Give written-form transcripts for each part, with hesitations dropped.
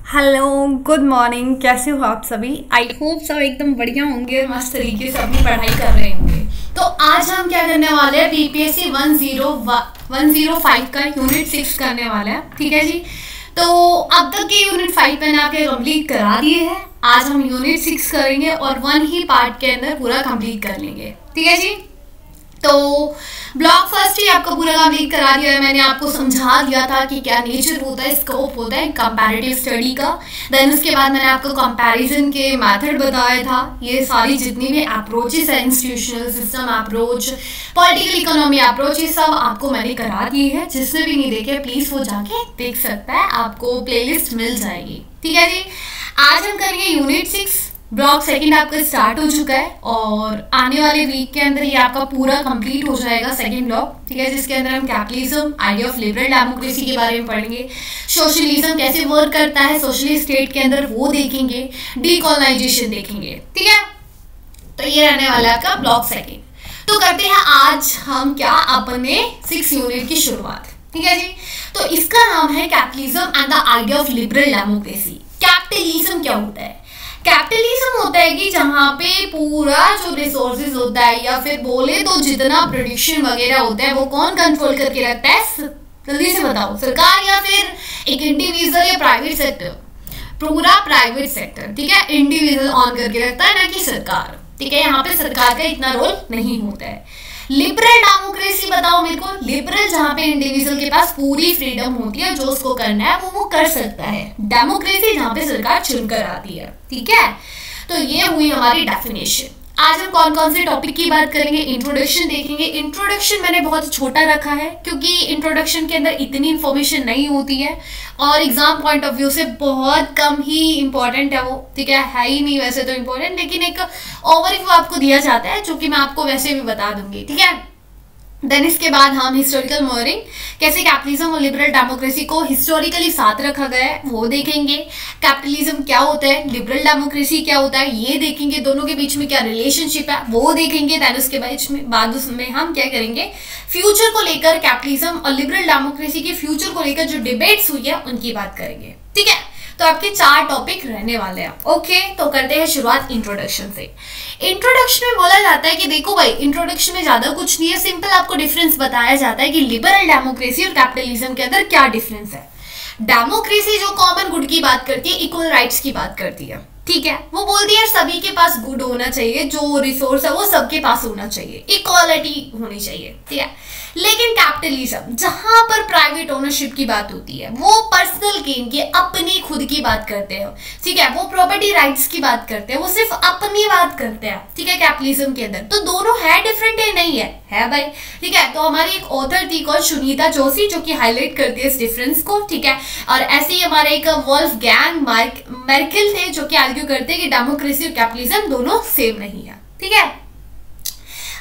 Hello, good morning. कैसे हो आप सभी? आई होप सब एकदम बढ़िया होंगे और मस्त तरीके से अपनी पढ़ाई कर रहे होंगे। तो आज हम क्या करने वाले हैं, बीपीएससी 105 का यूनिट 6 करने वाले हैं। ठीक है जी। तो अब तक के यूनिट 5 मैंने आपके कंप्लीट करा दिए हैं। आज हम यूनिट 6 करेंगे और 1 ही पार्ट के अंदर पूरा कंप्लीट कर लेंगे। ठीक है जी। तो ब्लॉक फर्स्ट ही आपको पूरा कंप्लीट करा दिया है। मैंने आपको समझा दिया था कि क्या नेचर होता है, स्कोप होता है कंपैरेटिव स्टडी का। देन उसके बाद मैंने आपको कंपैरिजन के मेथड बताया था। ये सारी जितनी भी अप्रोचेस है, institutional system approach, political economy approach, ये सब आपको मैंने करा दी है। जिसने भी नहीं देखे प्लीज वो जाके देख सकता है, आपको प्लेलिस्ट मिल जाएगी। ठीक है जी। आज हम करेंगे यूनिट 6। ब्लॉक सेकंड आपका स्टार्ट हो चुका है और आने वाले वीक के अंदर ये आपका पूरा कंप्लीट हो जाएगा सेकंड ब्लॉक। ठीक है, जिसके अंदर हम capitalism, idea of liberal democracy के बारे में पढ़ेंगे, सोशलिज्म कैसे वर्क करता है सोशलिस्ट स्टेट के अंदर वो देखेंगे, डीकोलोनाइजेशन देखेंगे। ठीक है, तो ये रहने वाला है आपका ब्लॉक सेकंड। तो करते हैं आज हम क्या अपने 6 यूनिट की शुरुआत। ठीक है जी। तो इसका नाम है capitalism and the idea of liberal democracy. Capitalism क्या होता है? कैपिटलिज्म होता है कि जहाँ पे पूरा जो रिसोर्सेज होता है या फिर बोले तो जितना प्रोडक्शन वगैरह होता है वो कौन कंट्रोल करके रखता है? जल्दी से बताओ, सरकार या फिर एक इंडिविजुअल या प्राइवेट सेक्टर? पूरा प्राइवेट सेक्टर। ठीक है, इंडिविजुअल ऑन करके रखता है, ना कि सरकार। ठीक है, यहाँ पे सरकार का इतना रोल नहीं होता है। लिबरल डेमोक्रेसी बताओ मेरे को। लिबरल जहाँ पे इंडिविजुअल के पास पूरी फ्रीडम होती है, जो उसको करना है वो कर सकता है। डेमोक्रेसी जहाँ पे सरकार चुनकर आती है। ठीक है, तो ये हुई हमारी डेफिनेशन। आज हम कौन कौन से टॉपिक की बात करेंगे? इंट्रोडक्शन देखेंगे। इंट्रोडक्शन मैंने बहुत छोटा रखा है क्योंकि इंट्रोडक्शन के अंदर इतनी इंफॉर्मेशन नहीं होती है और एग्जाम पॉइंट ऑफ व्यू से बहुत कम ही इंपॉर्टेंट है वो। ठीक है ही नहीं वैसे तो इम्पोर्टेंट, लेकिन एक ओवरव्यू आपको दिया जाता है जो कि मैं आपको वैसे भी बता दूंगी। ठीक है, देन इसके बाद हम हिस्टोरिकल मोरिंग, कैसे कैपिटलिज्म और लिबरल डेमोक्रेसी को हिस्टोरिकली साथ रखा गया है वो देखेंगे। कैपिटलिज्म क्या होता है, लिबरल डेमोक्रेसी क्या होता है ये देखेंगे। दोनों के बीच में क्या रिलेशनशिप है वो देखेंगे। देन उसके बाद उसमें हम क्या करेंगे, फ्यूचर को लेकर कैपिटलिज्म और लिबरल डेमोक्रेसी के फ्यूचर को लेकर जो डिबेट्स हुई है उनकी बात करेंगे। ठीक है, तो आपके 4 टॉपिक रहने वाले हैं। ओके, तो करते हैं शुरुआत इंट्रोडक्शन से। इंट्रोडक्शन में बोला जाता है कि देखो भाई, इंट्रोडक्शन में ज्यादा कुछ नहीं है, सिंपल आपको डिफरेंस बताया जाता है कि लिबरल डेमोक्रेसी और कैपिटलिज्म के अंदर क्या डिफरेंस है। डेमोक्रेसी जो कॉमन गुड की बात करती है, इक्वल राइट्स की बात करती है। ठीक है, वो बोलती है सभी के पास गुड होना चाहिए, जो रिसोर्स है वो सबके पास होना चाहिए, इक्वालिटी होनी चाहिए। ठीक है, लेकिन कैपिटलिज्म जहां पर प्राइवेट ओनरशिप की बात होती है, वो पर्सनल गेन की अपनी खुद की बात करते हैं। ठीक है, वो प्रॉपर्टी राइट्स की बात करते हैं, वो सिर्फ अपनी बात करते हैं। ठीक है, कैपिटलिज्म के अंदर तो दोनों है, डिफरेंट है नहीं है भाई। ठीक है, तो हमारी एक ऑथर थी कौन, सुनीता जोशी, जो कि हाईलाइट करती है इस डिफरेंस को। ठीक है, और ऐसे ही हमारे एक वोल्फगैंग मेर्केल थे जो कि आर्ग्यू करते हैं कि डेमोक्रेसी और कैपिटलिज्म दोनों सेम नहीं है। ठीक है,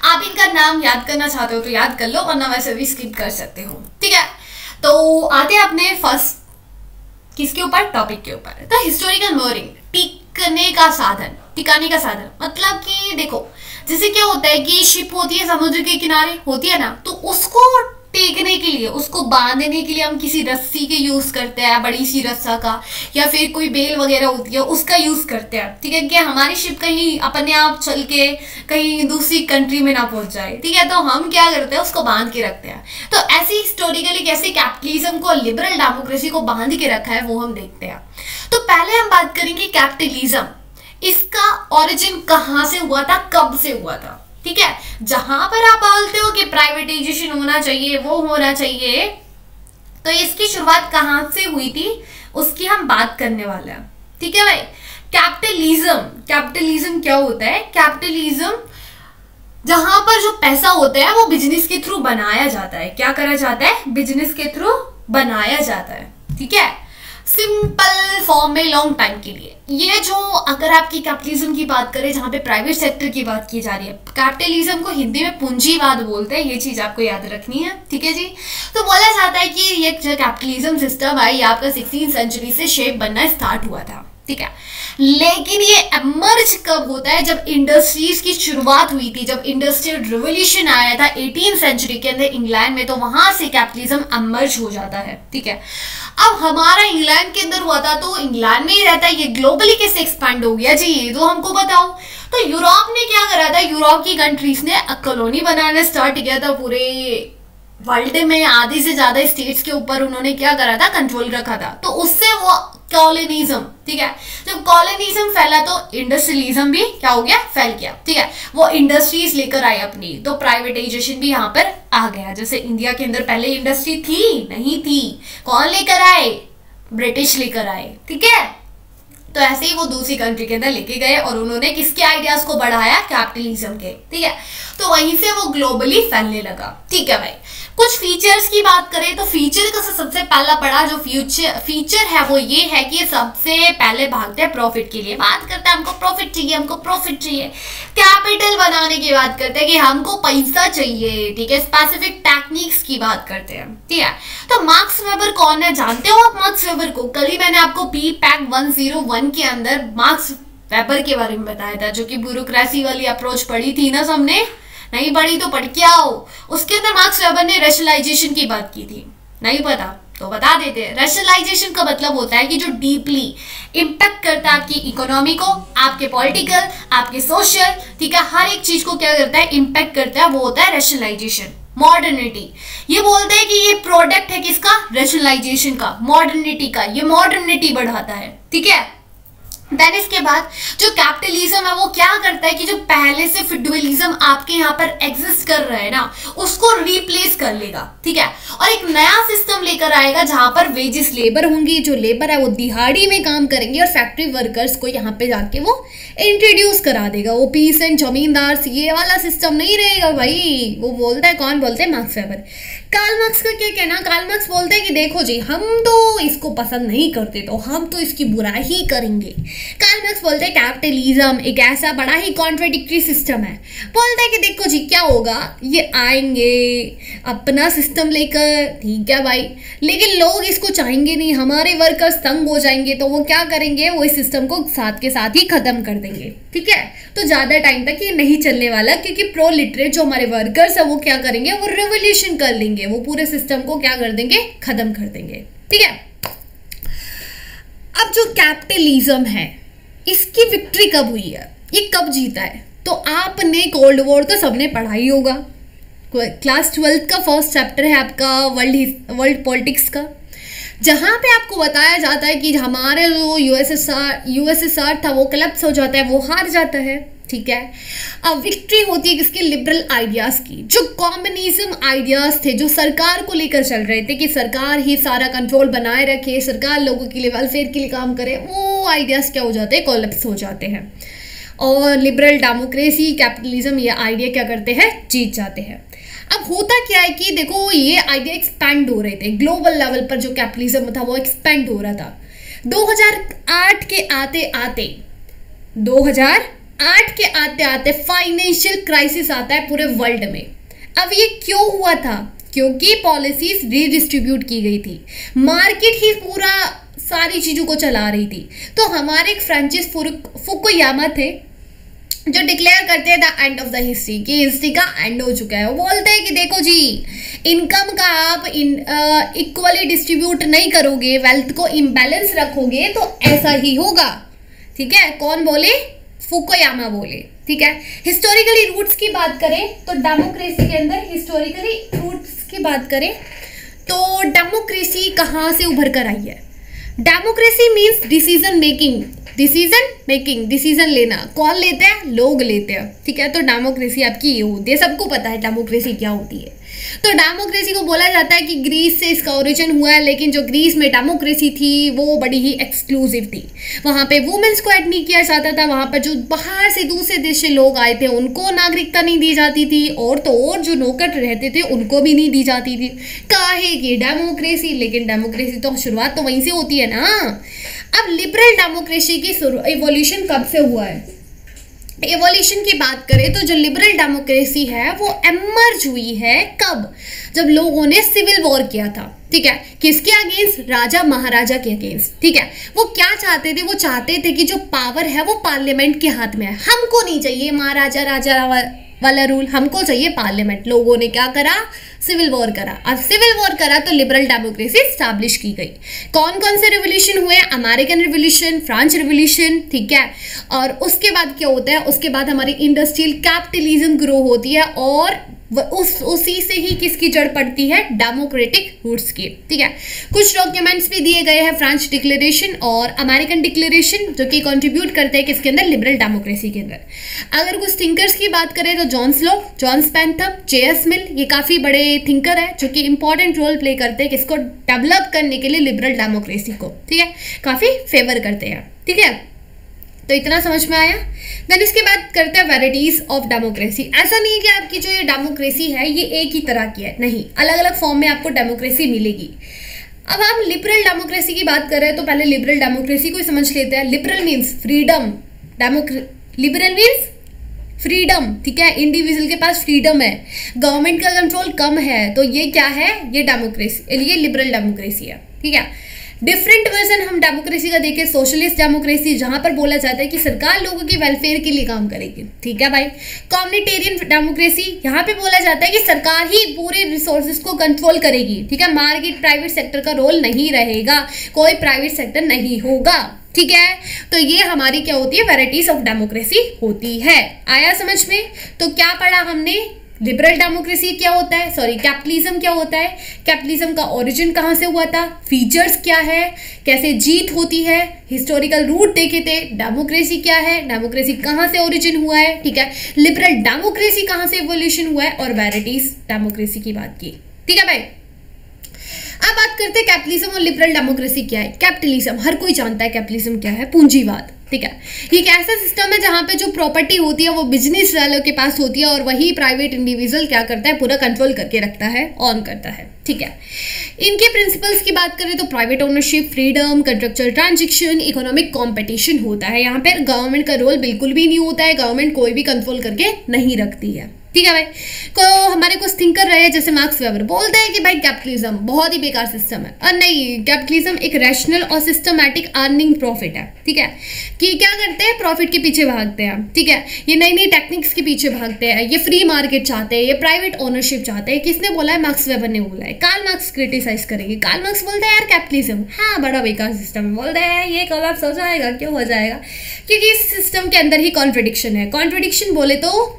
आप इनका नाम याद करना चाहते हो तो याद कर लो, वरना वैसे भी स्किप कर सकते हो। ठीक है, तो आते हैं अपने फर्स्ट किसके ऊपर, टॉपिक के ऊपर। तो हिस्टोरिकल मोरिंग, टिकने का साधन, टिकाने का साधन मतलब कि देखो, जैसे क्या होता है कि शिप होती है समुद्र के किनारे होती है ना, तो उसको टेकने के लिए, उसको बांधने के लिए हम किसी रस्सी के यूज करते हैं, बड़ी सी रस्सा का, या फिर कोई बेल वगैरह होती है उसका यूज करते हैं। ठीक है, कि हमारी शिप कहीं अपने आप चल के कहीं दूसरी कंट्री में ना पहुंच जाए। ठीक है, तो हम क्या करते हैं, उसको बांध के रखते हैं। तो ऐसे हिस्टोरिकली कैसे कैपिटलिज्म को, लिबरल डेमोक्रेसी को बांध के रखा है वो हम देखते हैं। तो पहले हम बात करेंगे कैपिटलिज्म, इसका ओरिजिन कहाँ से हुआ था, कब से हुआ था। ठीक है, जहां पर आप बोलते हो कि प्राइवेटाइजेशन होना चाहिए, वो होना चाहिए, तो इसकी शुरुआत कहां से हुई थी उसकी हम बात करने वाले हैं। ठीक है भाई, कैपिटलिज्म क्या होता है? कैपिटलिज्म जहां पर जो पैसा होता है वो बिजनेस के थ्रू बनाया जाता है। क्या करा जाता है? बिजनेस के थ्रू बनाया जाता है। ठीक है, सिंपल फॉर्म में लॉन्ग टाइम के लिए। ये जो अगर आपकी कैपिटलिज्म की बात करें जहां पे प्राइवेट सेक्टर की बात की जा रही है, कैपिटलिज्म को हिंदी में पूंजीवाद बोलते हैं, ये चीज आपको याद रखनी है। ठीक है जी, तो बोला जाता है कि ये जो कैपिटलिज्म सिस्टम है ये आपका 16वीं सेंचुरी से शेप बनना स्टार्ट हुआ था। ठीक है। लेकिन ये एमर्ज कब होता है? जब इंडस्ट्रीज की शुरुआत हुई थी, जब इंडस्ट्रियल रिवोल्यूशन आया था 18वीं सेंचुरी के अंदर इंग्लैंड में, तो वहां से कैपिटलिज्म एमर्ज हो जाता है, ठीक है। अब हमारा इंग्लैंड के अंदर हुआ था तो इंग्लैंड में ही रहता है, ये ग्लोबली कैसे एक्सपैंड हो गया जी, ये तो हमको बताओ। तो यूरोप ने क्या करा था? यूरोप की कंट्रीज ने कॉलोनी बनाना स्टार्ट किया था, पूरे वर्ल्ड में आधे से ज्यादा स्टेट्स के ऊपर उन्होंने क्या करा था? कंट्रोल रखा था। तो उससे वो कॉलोनिज्म, ठीक है, जब कॉलोनिज्म फैला तो इंडस्ट्रियलिज्म भी क्या हो गया? फैल गया, ठीक है। वो इंडस्ट्रीज लेकर आए अपनी, तो प्राइवेटाइजेशन भी यहाँ पर आ गया। जैसे इंडिया के अंदर पहले इंडस्ट्री थी नहीं थी, कौन लेकर आए? ब्रिटिश लेकर आए, ठीक है। तो ऐसे ही वो दूसरी कंट्री के अंदर लेके गए और उन्होंने किसके आइडियाज को बढ़ाया? कैपिटलिज्म के, ठीक है। तो वहीं से वो ग्लोबली फैलने लगा, ठीक है भाई। कुछ फीचर्स की बात करें तो फीचर का सबसे पहला बड़ा जो फीचर है वो ये है कि ये सबसे पहले भागते हैं प्रॉफिट के लिए। बात करते हैं हमको प्रॉफिट चाहिए, हमको प्रॉफिट चाहिए। कैपिटल बनाने की बात करते हैं कि हमको पैसा चाहिए, ठीक है। स्पेसिफिक टेक्निक्स की बात करते हैं, ठीक है। तो मार्क्स वेबर कौन है? जानते हो आप मार्क्स वेबर को? कल ही मैंने आपको पी पैक 101 के अंदर मार्क्स वेबर के बारे में बताया था, जो कि ब्यूरोक्रेसी वाली अप्रोच पढ़ी थी ना सबने। नहीं पढ़ी तो पढ़ के आओ। उसके अंदर मार्क्स वेबर ने रैशनलाइजेशन की बात की थी, नहीं पता तो बता देते हैं। रैशनलाइजेशन का मतलब होता है कि जो डीपली इम्पैक्ट करता है आपकी इकोनॉमी को, आपके पॉलिटिकल, आपके सोशल, ठीक है, हर एक चीज को क्या करता है? इम्पैक्ट करता है, वो होता है रैशनलाइजेशन। मॉडर्निटी, ये बोलते हैं कि ये प्रोडक्ट है किसका? रैशनलाइजेशन का, मॉडर्निटी का। ये मॉडर्निटी बढ़ाता है, ठीक है। देन इसके बाद जो कैपिटलिज्म है वो क्या करता है कि जो पहले से फ्यूडलिज्म आपके यहाँ पर एग्जिस्ट कर रहा है ना, उसको रिप्लेस कर लेगा, ठीक है। और एक नया सिस्टम लेकर आएगा जहां पर वेजेस लेबर होंगी, जो लेबर है वो दिहाड़ी में काम करेंगे और फैक्ट्री वर्कर्स को यहाँ पे जाके वो इंट्रोड्यूस करा देगा। वो पीसेंट जमींदार ये वाला सिस्टम नहीं रहेगा भाई। वो बोलता है, कौन बोलते हैं? Marks weber. कार्ल मार्क्स का क्या कहना? कार्ल मार्क्स बोलते हैं कि देखो जी, हम तो इसको पसंद नहीं करते तो हम तो इसकी बुराई ही करेंगे। कार्ल मार्क्स बोलते हैं कैपिटलिज्म एक ऐसा बड़ा ही कॉन्ट्राडिक्टरी सिस्टम है। बोलते हैं कि देखो जी क्या होगा, ये आएंगे अपना सिस्टम लेकर, ठीक है भाई, लेकिन लोग इसको चाहेंगे नहीं, हमारे वर्कर्स तंग हो जाएंगे, तो वो क्या करेंगे? वो इस सिस्टम को साथ के साथ ही खत्म कर देंगे, ठीक है। तो ज्यादा टाइम तक ये नहीं चलने वाला, क्योंकि प्रो लिटरेट जो हमारे वर्कर्स है वो क्या करेंगे? वो रिवोल्यूशन कर लेंगे, वो पूरे सिस्टम को क्या कर देंगे? खत्म कर देंगे, ठीक है। अब जो कैपिटलिज्म है इसकी विक्ट्री कब हुई है? ये कब जीता है? तो आपने कोल्ड वॉर तो सबने पढ़ा ही होगा। क्लास 12 का फर्स्ट चैप्टर है आपका वर्ल्ड पॉलिटिक्स का, जहां पे आपको बताया जाता है कि हमारे जो यूएसएसआर था वो कोलैप्स हो जाता है, वो हार जाता है, ठीक है। अब विक्ट्री होती है किसकी? लिबरल आइडियाज की। जो कॉम्युनिज्म आइडियाज थे, जो सरकार को लेकर चल रहे थे कि सरकार ही सारा कंट्रोल बनाए रखे, सरकार लोगों के लिए वेलफेयर के लिए काम करे, वो आइडियाज क्या हो जाते हैं? कोलैप्स हो जाते हैं। और लिबरल डेमोक्रेसी, कैपिटलिज्म, ये आइडिया क्या करते हैं? जीत जाते हैं। अब होता क्या है कि देखो ये आइडिया एक्सपैंड हो रहे थे ग्लोबल लेवल पर, जो कैपिटलिज्म था वो एक्सपैंड हो रहा था। 2008 के आते आते फाइनेंशियल क्राइसिस आता है पूरे वर्ल्ड में। अब ये क्यों हुआ था? क्योंकि पॉलिसीज रीडिस्ट्रीब्यूट की गई थी, मार्केट ही पूरा सारी चीजों को चला रही थी। तो हमारे एक फ्रांसिस फुकुयामा थे जो डिक्लेयर करते हैं the end of the history, कि हिस्ट्री का एंड हो चुका है। वो बोलते हैं कि देखो जी, इनकम का आप इक्वली डिस्ट्रीब्यूट नहीं करोगे, वेल्थ को इम्बैलेंस रखोगे तो ऐसा ही होगा, ठीक है। कौन बोले? फुकुयामा बोले, ठीक है। हिस्टोरिकली रूट्स की बात करें तो डेमोक्रेसी के अंदर हिस्टोरिकली रूट्स की बात करें तो डेमोक्रेसी कहाँ से उभर कर आई है? Democracy means decision making, decision लेना। कौन लेते हैं? लोग लेते हैं, ठीक है। तो डेमोक्रेसी आपकी ये होती है, सबको पता है डेमोक्रेसी क्या होती है। तो डेमोक्रेसी को बोला जाता है कि ग्रीस से इसका ओरिजिन हुआ है, लेकिन जो ग्रीस में डेमोक्रेसी थी वो बड़ी ही एक्सक्लूसिव थी। वहाँ पे वुमेन्स को ऐड नहीं किया जाता था, वहाँ पर जो बाहर से दूसरे देश से लोग आए थे उनको नागरिकता नहीं दी जाती थी, और तो और जो नौकर रहते थे उनको भी नहीं दी जाती थी। काहे की डेमोक्रेसी, लेकिन डेमोक्रेसी तो शुरुआत तो वहीं से होती है ना। अब लिबरल डेमोक्रेसी की इवोल्यूशन कब से हुआ है? एवोल्यूशन की बात करें तो जो लिबरल डेमोक्रेसी है वो एमर्ज हुई है कब, जब लोगों ने सिविल वॉर किया था, ठीक है, किसके अगेंस्ट, राजा महाराजा के अगेंस्ट, ठीक है। वो क्या चाहते थे, वो चाहते थे कि जो पावर है वो पार्लियामेंट के हाथ में है, हमको नहीं चाहिए महाराजा राजा वाला रूल, हमको चाहिए पार्लियामेंट। लोगों ने क्या करा, सिविल वॉर करा। अब सिविल वॉर करा तो लिबरल डेमोक्रेसी स्टैब्लिश की गई। कौन कौन से रिवोल्यूशन हुए, अमेरिकन रिवोल्यूशन, फ्रेंच रिवोल्यूशन, ठीक है। और उसके बाद क्या होता है, उसके बाद हमारी इंडस्ट्रियल कैपिटलिज्म ग्रो होती है और उसी से ही किसकी जड़ पड़ती है, डेमोक्रेटिक रूट्स की, ठीक है। कुछ डॉक्यूमेंट्स भी दिए गए हैं, फ्रेंच डिक्लेरेशन और अमेरिकन डिक्लेरेशन, जो कि कंट्रीब्यूट करते हैं किसके अंदर, लिबरल डेमोक्रेसी के अंदर। अगर कुछ थिंकर्स की बात करें तो जॉन स्लॉक, जॉन स्पेंथम, जे.एस. मिल, ये काफी बड़े थिंकर है जो कि इंपॉर्टेंट रोल प्ले करते हैं किसको, डेवलप करने के लिए लिबरल डेमोक्रेसी को, ठीक है, काफी फेवर करते हैं, ठीक है। तो इतना समझ में आया। देन इसके बाद करते हैं वेराइटीज ऑफ डेमोक्रेसी। ऐसा नहीं है कि आपकी जो ये डेमोक्रेसी है ये एक ही तरह की है, नहीं, अलग अलग फॉर्म में आपको डेमोक्रेसी मिलेगी। अब हम लिबरल डेमोक्रेसी की बात कर रहे हैं तो पहले लिबरल डेमोक्रेसी को समझ लेते हैं। Liberal means freedom, liberal means freedom, ठीक है, इंडिविजुअल के पास फ्रीडम है, गवर्नमेंट का कंट्रोल कम है, तो ये क्या है, ये डेमोक्रेसी, ये लिबरल डेमोक्रेसी है, ठीक है। डिफरेंट वर्जन हम डेमोक्रेसी का देखें, सोशलिस्ट डेमोक्रेसी, जहां पर बोला जाता है कि सरकार लोगों के वेलफेयर के लिए काम करेगी, ठीक है भाई। कम्युनिटेरियन डेमोक्रेसी, यहाँ पे बोला जाता है कि सरकार ही पूरे रिसोर्सेज को कंट्रोल करेगी, ठीक है, मार्केट प्राइवेट सेक्टर का रोल नहीं रहेगा, कोई प्राइवेट सेक्टर नहीं होगा, ठीक है। तो ये हमारी क्या होती है, वैरायटीज ऑफ डेमोक्रेसी होती है। आया समझ में। तो क्या पढ़ा हमने, लिबरल डेमोक्रेसी क्या होता है, सॉरी कैपिटलिज्म क्या होता है, कैपिटलिज्म का ओरिजिन कहां से हुआ था, फीचर्स क्या है, कैसे जीत होती है, हिस्टोरिकल रूट देखे थे, डेमोक्रेसी क्या है, डेमोक्रेसी कहां से ओरिजिन हुआ है, ठीक है, लिबरल डेमोक्रेसी कहां से इवोल्यूशन हुआ है और वैराइटीज डेमोक्रेसी की बात की, ठीक है भाई। अब बात करते हैं कैपिटलिज्म और लिबरल डेमोक्रेसी क्या है। कैपिटलिज्म हर कोई जानता है, कैपिटलिज्म क्या है, पूंजीवाद, ठीक है। ये एक ऐसा सिस्टम है जहां पे जो प्रॉपर्टी होती है वो बिजनेस वालों के पास होती है और वही प्राइवेट इंडिविजुअल क्या करता है, पूरा कंट्रोल करके रखता है, ऑन करता है, ठीक है। इनके प्रिंसिपल्स की बात करें तो private ownership, freedom, contractual transaction, economic competition होता है। यहाँ पर गवर्नमेंट का रोल बिल्कुल भी नहीं होता है, गवर्नमेंट कोई भी कंट्रोल करके नहीं रखती है, ठीक है भाई। तो हमारे कुछ थिंकर रहे जैसे मार्क्स वेबर, बोलते हैं कि भाई कैपिटलिज्म बहुत ही बेकार सिस्टम है, और नहीं, कैपिटलिज्म एक रैशनल और सिस्टमैटिक अर्निंग प्रॉफिट है, ठीक है, कि क्या करते हैं, प्रॉफिट के पीछे भागते हैं, ठीक है, ये नई नई टेक्निक्स के पीछे भागते हैं, ये फ्री मार्केट चाहते हैं, ये प्राइवेट ओनरशिप चाहते हैं। किसने बोला है, मार्क्स वेबर ने बोला है। कार्ल मार्क्स क्रिटिसाइज करेंगे, कार्ल मार्क्स बोलते हैं यार कैपिटलिज्म हाँ बड़ा बेकार सिस्टम है, बोलते हैं ये कोलैप्स हो जाएगा, क्यों हो जाएगा, क्योंकि इस सिस्टम के अंदर ही कॉन्ट्रडिक्शन है। कॉन्ट्रडिक्शन बोले तो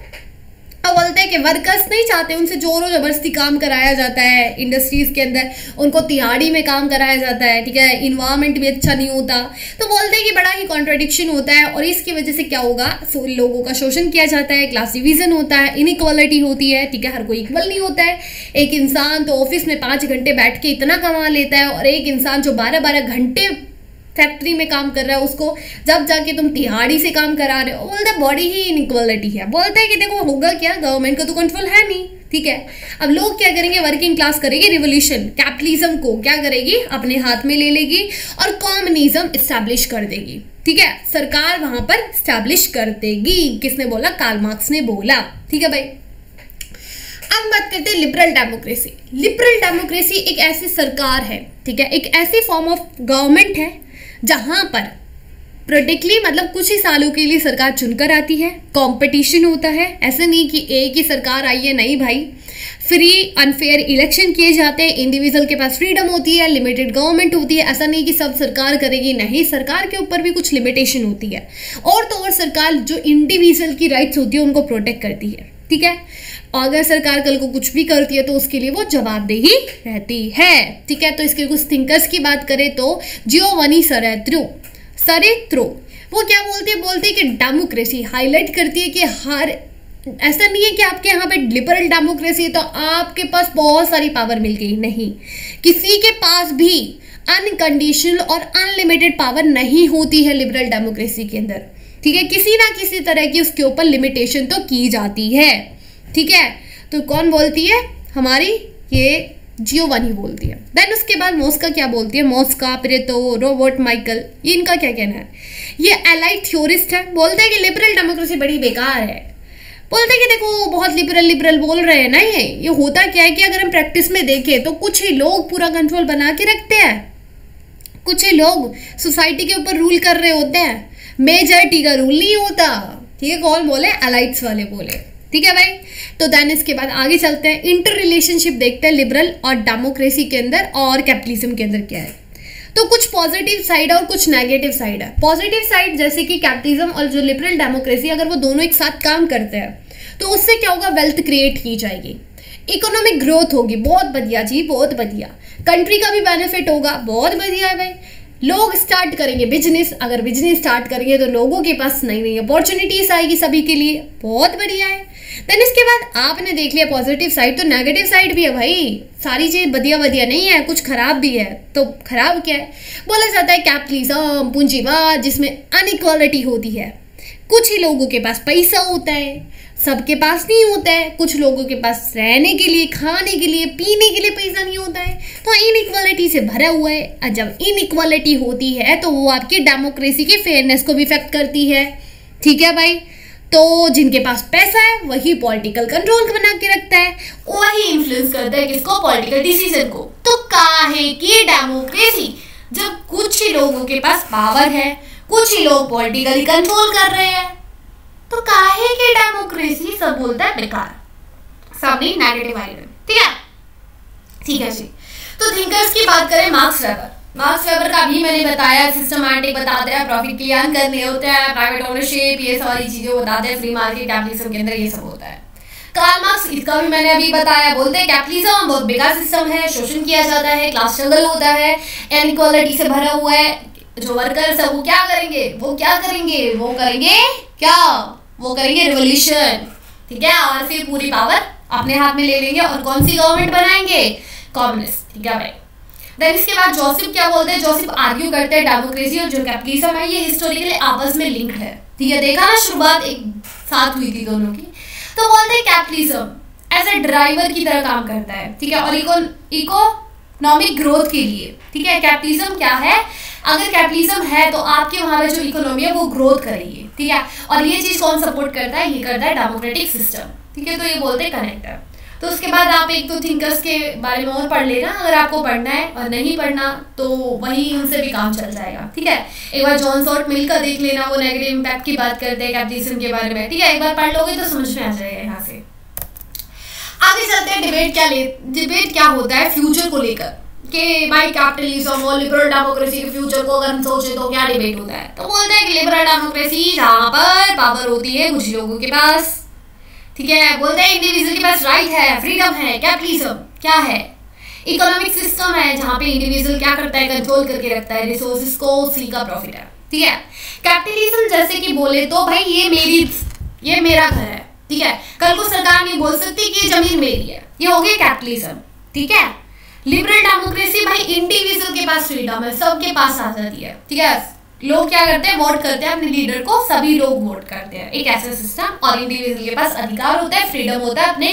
अब बोलते हैं कि वर्कर्स नहीं चाहते, उनसे जोरों जबरदस्ती काम कराया जाता है इंडस्ट्रीज के अंदर, उनको तिहाड़ी में काम कराया जाता है, ठीक है, इन्वायरमेंट भी अच्छा नहीं होता, तो बोलते हैं कि बड़ा ही कॉन्ट्रडिक्शन होता है और इसकी वजह से क्या होगा, लोगों का शोषण किया जाता है, क्लास डिवीजन होता है, इनइक्वालिटी होती है, ठीक है, हर कोई इक्वल नहीं होता है। एक इंसान तो ऑफिस में 5 घंटे बैठ के इतना कमा लेता है और एक इंसान जो 12-12 घंटे फैक्ट्री में काम कर रहा है, उसको जब जाके तुम तिहाड़ी से काम करा रहे हो, बोलते बॉडी ही इनइक्वालिटी है। बोलते हैं कि देखो होगा क्या, गवर्नमेंट का तो कंट्रोल है नहीं, ठीक है। अब लोग क्या करेंगे, वर्किंग क्लास करेगी रिवोल्यूशन, कैपिटलिज्म को क्या करेगी, अपने हाथ में ले लेगी और कम्युनिज्म इस्टेब्लिश कर देगी, ठीक है, सरकार वहां पर इस्टेब्लिश कर देगी। किसने बोला, कार्ल मार्क्स ने बोला, ठीक है भाई। अब बात करते हैं लिबरल डेमोक्रेसी। लिबरल डेमोक्रेसी एक ऐसी सरकार है, ठीक है, एक ऐसी फॉर्म ऑफ गवर्नमेंट है जहां पर प्रोडिक्टली मतलब कुछ ही सालों के लिए सरकार चुनकर आती है, कंपटीशन होता है, ऐसा नहीं कि एक ही सरकार आई है, नहीं भाई, फ्री अनफेयर इलेक्शन किए जाते हैं, इंडिविजुअल के पास फ्रीडम होती है, लिमिटेड गवर्नमेंट होती है, ऐसा नहीं कि सब सरकार करेगी, नहीं, सरकार के ऊपर भी कुछ लिमिटेशन होती है, और तो और सरकार जो इंडिविजुअल की राइट्स होती है उनको प्रोटेक्ट करती है, ठीक है। अगर सरकार कल को कुछ भी करती है तो उसके लिए वो जवाबदेही रहती है, ठीक है। तो इसके कुछ थिंकर्स की बात करें तो जियोवानी सरेत्रो वो क्या बोलते हैं कि डेमोक्रेसी हाईलाइट करती है कि हर, ऐसा नहीं है कि आपके यहाँ पे लिबरल डेमोक्रेसी है तो आपके पास बहुत सारी पावर मिल गई, नहीं, किसी के पास भी अनकंडीशनल और अनलिमिटेड पावर नहीं होती है लिबरल डेमोक्रेसी के अंदर, ठीक है, किसी ना किसी तरह की उसके ऊपर लिमिटेशन तो की जाती है, ठीक है। तो कौन बोलती है, हमारी ये जियोवानी बोलती है। देन उसके बाद मॉस्का क्या बोलती है, मॉस्का, प्रेतो, रॉबर्ट माइकल, ये इनका क्या कहना है, ये एलाइड थ्योरिस्ट है, बोलते हैं कि लिबरल डेमोक्रेसी बड़ी बेकार है। बोलते हैं कि देखो बहुत लिबरल बोल रहे हैं ना, ये होता क्या है कि अगर हम प्रैक्टिस में देखें तो कुछ ही लोग पूरा कंट्रोल बना के रखते हैं, कुछ ही लोग सोसाइटी के ऊपर रूल कर रहे होते हैं, मेजॉरिटी का रूल नहीं होता। ठीक है, कौन बोले, एलाइट्स वाले बोले। ठीक है भाई, तो देन इसके बाद आगे चलते हैं, इंटर रिलेशनशिप देखते हैं लिबरल और डेमोक्रेसी के अंदर और कैपिटलिज्म के अंदर क्या है। तो कुछ पॉजिटिव साइड है और कुछ नेगेटिव साइड है। पॉजिटिव साइड जैसे कि कैपिटलिज्म और जो लिबरल डेमोक्रेसी, अगर वो दोनों एक साथ काम करते हैं तो उससे क्या होगा, वेल्थ क्रिएट की जाएगी, इकोनॉमिक ग्रोथ होगी, बहुत बढ़िया जी, बहुत बढ़िया। कंट्री का भी बेनिफिट होगा, बहुत बढ़िया है भाई। लोग स्टार्ट करेंगे बिजनेस, अगर बिजनेस स्टार्ट करेंगे तो लोगों के पास नई नई अपॉर्चुनिटीज आएगी सभी के लिए, बहुत बढ़िया है। देन इसके बाद आपने देख लिया पॉजिटिव साइड, तो नेगेटिव साइड भी है भाई, सारी चीज बढ़िया नहीं है, कुछ खराब भी है। तो खराब क्या है, बोला जाता है कैपिटलिज्म, पूंजीवाद, जिसमें अनइक्वालिटी होती है। कुछ ही लोगों के पास पैसा होता है, सबके पास नहीं होता है। कुछ लोगों के पास रहने के लिए, खाने के लिए, पीने के लिए पैसा नहीं होता है, तो इनइक्वालिटी से भरा हुआ है। और जब इनइक्वालिटी होती है तो वो आपकी डेमोक्रेसी की फेयरनेस को भी इफेक्ट करती है। ठीक है भाई, तो जिनके पास पैसा है वही पॉलिटिकल कंट्रोल बना के रखता है, वही इन्फ्लुएंस करता है किसको, पॉलिटिकल डिसीजन को। तो काहे की डेमोक्रेसी, जब कुछ ही लोगों के पास पावर है, कुछ ही लोग पॉलिटिकली कंट्रोल कर रहे हैं, तो काहे की डेमोक्रेसी, सब बोलता है बेकार, सब नहीं नेगेटिव आइडिया। ठीक है जी। तो थिंकर्स की बात करें, मार्क्स वेबर का भी मैंने बताया, सिस्टमैटिक बताते हैं, प्रॉफिट के लिए अर्न करने होते हैं, प्राइवेट ओनरशिप, ये सारी चीजें बताते हैं, फ्री मार्केट कैपिटलिज्म के अंदर ये सब होता है। कार्ल मार्क्स, इसका भी मैंने अभी बताया, बोलते हैं कैपिटलिज्म बहुत बेकार सिस्टम है, शोषण किया जाता है, क्लास स्ट्रगल होता है, इनइक्वालिटी से भरा हुआ है। जो वर्कर्स है वो क्या करेंगे, वो करेंगे रिवॉल्यूशन। ठीक है, और फिर पूरी पावर अपने हाथ में ले लेंगे और कौन सी गवर्नमेंट बनाएंगे, कम्युनिस्ट। ठीक है भाई। देन इसके बाद जोसेफ क्या बोलते हैं, जोसेफ आर्ग्यू करते हैं डेमोक्रेसी और जो कैपिटलिज्म है ये हिस्टोरिकली आपस में लिंक्ड है। ठीक है, देखा ना, शुरुआत एक साथ हुई थी दोनों की। तो बोलते हैं कैपिटलिज्म एज ए ड्राइवर की तरह काम करता है। ठीक है, और इकोनॉमिक ग्रोथ के लिए। ठीक है, कैपिटलिज्म क्या है, अगर कैपिटलिज्म है तो आपके वहां पे जो इकोनॉमी है वो ग्रोथ करेगी। ठीक है, और ये चीज कौन सपोर्ट करता है, ये करता है डेमोक्रेटिक सिस्टम। ठीक है, तो ये बोलते हैं कनेक्ट है। तो उसके बाद आप एक दो थिंकर्स के बारे में और पढ़ लेना अगर आपको पढ़ना है, और नहीं पढ़ना तो वही उनसे भी काम चल जाएगा। ठीक है, एक बार जॉन स्टुअर्ट मिल का देख लेना, वो नेगेटिव इम्पैक्ट की बात करते हैं कैपिटलिज्म के बारे में। ठीक है, एक बार पढ़ लोगे तो समझ में आ जाएगा। यहाँ से आगे चलते हैं, डिबेट क्या होता है फ्यूचर को लेकर, कि भाई कैपिटलिज्म और लिबरल डेमोक्रेसी के फ्यूचर को अगर हम सोचे तो क्या डिबेट होता है। तो बोलते हैं कि लिबरल डेमोक्रेसी जहां पर पावर होती है कुछ लोगों के पास। ठीक है, बोलते हैं इंडिविजुअल के पास राइट है, फ्रीडम है। कैपिटलिज्म क्या है, इकोनॉमिक सिस्टम है जहां पे इंडिविजुअल क्या करता है, कंट्रोल करके रखता है रिसोर्सेज को, उसी का प्रॉफिट है। ठीक है, कैपिटलिज्म जैसे कि बोले तो भाई ये मेरा घर है। ठीक है, कल को सरकार नहीं बोल सकती कि ये जमीन मेरी है, ये हो गया कैपिटलिज्म। ठीक है, लिबरल डेमोक्रेसी भाई इंडिविजुअल के पास फ्रीडम है, सबके पास आजादी है। ठीक है, लोग क्या करते हैं, वोट करते हैं अपने लीडर को, सभी लोग वोट करते हैं, एक ऐसा सिस्टम। और इंडिविजुअल के पास अधिकार होता है, फ्रीडम होता है अपने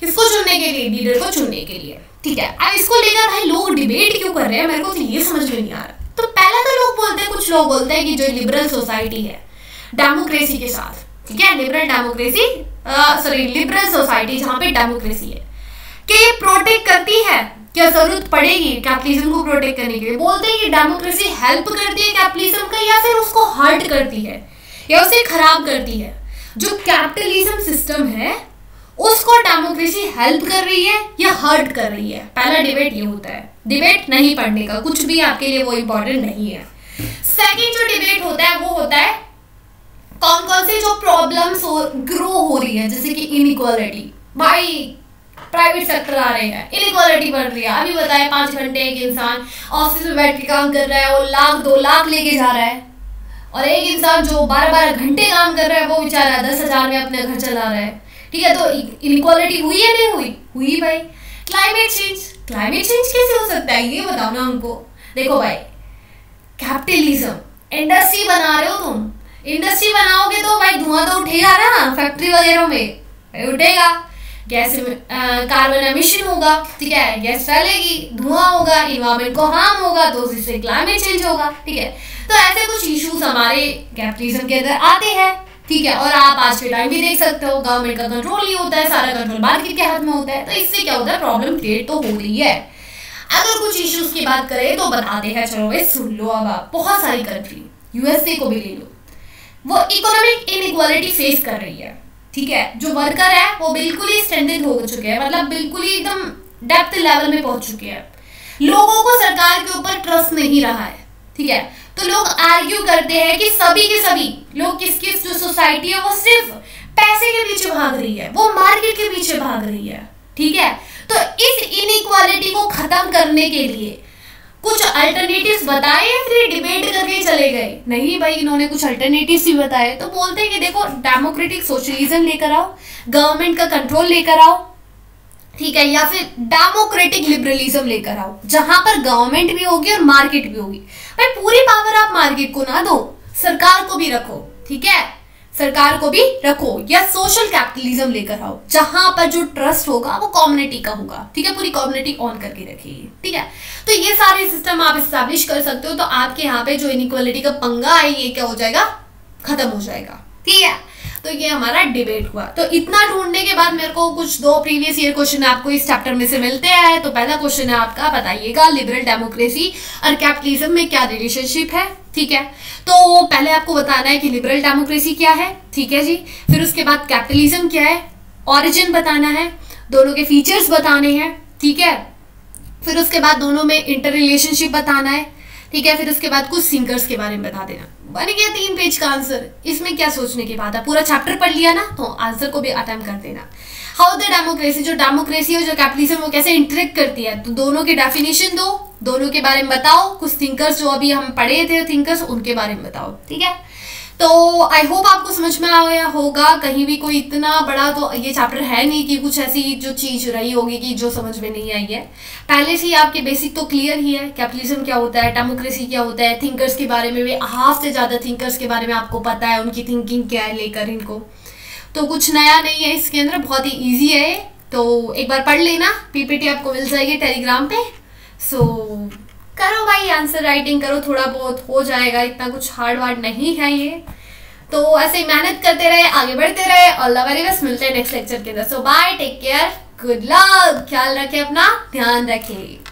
किसको चुनने के लिए, लीडर को चुनने के लिए। ठीक है, अब इसको लेकर भाई लोग डिबेट क्यों कर रहे हैं, मेरे को तो ये समझ में नहीं आ रहा। तो पहला तो लोग बोलते हैं, कुछ लोग बोलते हैं कि जो लिबरल सोसाइटी है डेमोक्रेसी के साथ, ठीक है, लिबरल सोसाइटी जहां पे डेमोक्रेसी है, कि ये प्रोटेक्ट करती है, क्या जरूरत पड़ेगी कैपिटलिज्म को प्रोटेक्ट करने के लिए। बोलते हैं कि डेमोक्रेसी हेल्प करती है कैपिटलिज्म का, या फिर उसको हर्ट करती है, या उसे खराब करती है। जो कैपिटलिज्म सिस्टम है उसको डेमोक्रेसी हेल्प कर रही है या हर्ट कर रही है, पहला डिबेट ये होता है। डिबेट नहीं पढ़ने का, कुछ भी आपके लिए वो इंपॉर्टेंट नहीं है। सेकेंड जो डिबेट होता है वो होता है कौन कौन से जो प्रॉब्लम्स ग्रो हो रही है, जैसे कि इनइक्वालिटी, भाई प्राइवेट सेक्टर आ रहे हैं, इनइक्वालिटी बढ़ रही है। अभी बताया 5 घंटे एक इंसान ऑफिस में बैठ के काम कर रहा है, वो 1,00,000 2,00,000 लेके जा रहा है, और एक इंसान जो 12-12 घंटे काम कर रहा है वो बेचारा 10,000 में अपना घर चला रहा है। ठीक है, तो इनइक्वालिटी हुई है, नहीं हुई, हुई भाई। क्लाइमेट चेंज कैसे हो सकता है, ये बताओ ना हमको। देखो भाई, कैपिटलिज्म, इंडस्ट्री बना रहे हो तुम, इंडस्ट्री बनाओगे तो भाई धुआं तो उठेगा ना, फैक्ट्री वगैरह में उठेगा। गैस कार्बन एमिशन होगा, ठीक है, गैस फैलेगी, धुआं होगा, इन्वायरमेंट को हार्म होगा, तो उससे क्लाइमेट चेंज होगा, ठीक है। तो ऐसे कुछ इश्यूज हमारे कैपिटलिज्म के अंदर आते हैं, ठीक है। और आप आज के टाइम भी देख सकते हो गवर्नमेंट का कंट्रोल नहीं होता है, सारा कंट्रोल मार्केट के हाथ में होता है, तो इससे क्या होता है, प्रॉब्लम क्रिएट तो हो रही है। अगर कुछ इश्यूज की बात करें तो बताते हैं, चलो भाई सुन लो। अब आप बहुत सारी कंट्री, यूएसए को भी ले लो, वो इकोनॉमिक इनइक्वालिटी फेस कर रही है, ठीक है। जो वर्कर है वो बिल्कुल ही स्ट्रेंथेड हो चुके हैं, मतलब बिल्कुल ही एकदम डेप्थ लेवल में पहुंच चुके हैं। लोगों को सरकार के ऊपर ट्रस्ट नहीं रहा है, ठीक है। तो लोग आर्ग्यू करते हैं कि सभी के सभी लोग किसकी जो सोसाइटी है वो सिर्फ पैसे के पीछे भाग रही है, वो मार्केट के पीछे भाग रही है, ठीक है। तो इस इनइक्वालिटी को खत्म करने के लिए कुछ अल्टरनेटिव्स बताए या फिर डिबेट करके चले गए? नहीं भाई, इन्होंने कुछ अल्टरनेटिव्स भी बताए। तो बोलते हैं कि देखो डेमोक्रेटिक सोशलिज्म लेकर आओ, गवर्नमेंट का कंट्रोल लेकर आओ, ठीक है, या फिर डेमोक्रेटिक लिबरलिज्म लेकर आओ, जहां पर गवर्नमेंट भी होगी और मार्केट भी होगी। भाई पूरी पावर आप मार्केट को ना दो, सरकार को भी रखो, ठीक है, सरकार को भी रखो, या सोशल कैपिटलिज्म लेकर आओ, जहां पर जो ट्रस्ट होगा वो कम्युनिटी का होगा, ठीक है, पूरी कम्युनिटी ऑन करके रखिए, ठीक है। तो ये सारे सिस्टम आप इस्टेब्लिश कर सकते हो, तो आपके यहाँ पे जो इनइक्वालिटी का पंगा है ये क्या हो जाएगा, खत्म हो जाएगा, ठीक है। तो ये हमारा डिबेट हुआ। तो इतना ढूंढने के बाद मेरे को कुछ 2 प्रीवियस ईयर क्वेश्चन आपको इस चैप्टर में से मिलते हैं। तो पहला क्वेश्चन है आपका, बताइएगा लिबरल डेमोक्रेसी और कैपिटलिज्म में क्या रिलेशनशिप है, ठीक है। तो पहले आपको बताना है कि लिबरल डेमोक्रेसी क्या है, ठीक है जी। फिर उसके बाद कैपिटलिज्म क्या है, ओरिजिन बताना है, दोनों के फीचर्स बताने हैं, ठीक है। फिर उसके बाद दोनों में इंटर रिलेशनशिप बताना है, ठीक है। फिर उसके बाद कुछ थिंकर्स के बारे में बता देना। बन गया 3 पेज का आंसर। इसमें क्या सोचने की बात है, पूरा चैप्टर पढ़ लिया ना, तो आंसर को भी अटेम्प्ट कर देना। हाउ द डेमोक्रेसी, जो डेमोक्रेसी और जो कैपिटलिज्म वो कैसे इंटरेक्ट करती है, तो दोनों की डेफिनेशन दो, दोनों के बारे में बताओ, कुछ थिंकर्स जो अभी हम पढ़े थे थिंकर्स, उनके बारे में बताओ, ठीक है। तो आई होप आपको समझ में आया होगा। कहीं भी कोई इतना बड़ा तो ये चैप्टर है नहीं कि कुछ ऐसी जो चीज रही होगी कि जो समझ में नहीं आई है। पहले से ही आपके बेसिक तो क्लियर ही है, कैपिटलिज्म क्या होता है, डेमोक्रेसी क्या होता है, थिंकर्स के बारे में भी हाफ से ज्यादा थिंकर्स के बारे में आपको पता है, उनकी थिंकिंग क्या है लेकर इनको। तो कुछ नया नहीं है इसके अंदर, बहुत ही ईजी है। तो एक बार पढ़ लेना, पीपीटी आपको मिल जाएगी टेलीग्राम पे। सो करो भाई, आंसर राइटिंग करो, थोड़ा बहुत हो जाएगा, इतना कुछ हार्ड वार्ड नहीं है ये। तो ऐसे ही मेहनत करते रहे, आगे बढ़ते रहे। ऑल द वेरी बेस्ट, मिलते हैं नेक्स्ट लेक्चर के अंदर। So bye, take care, good luck, ख्याल रखें अपना, ध्यान रखें।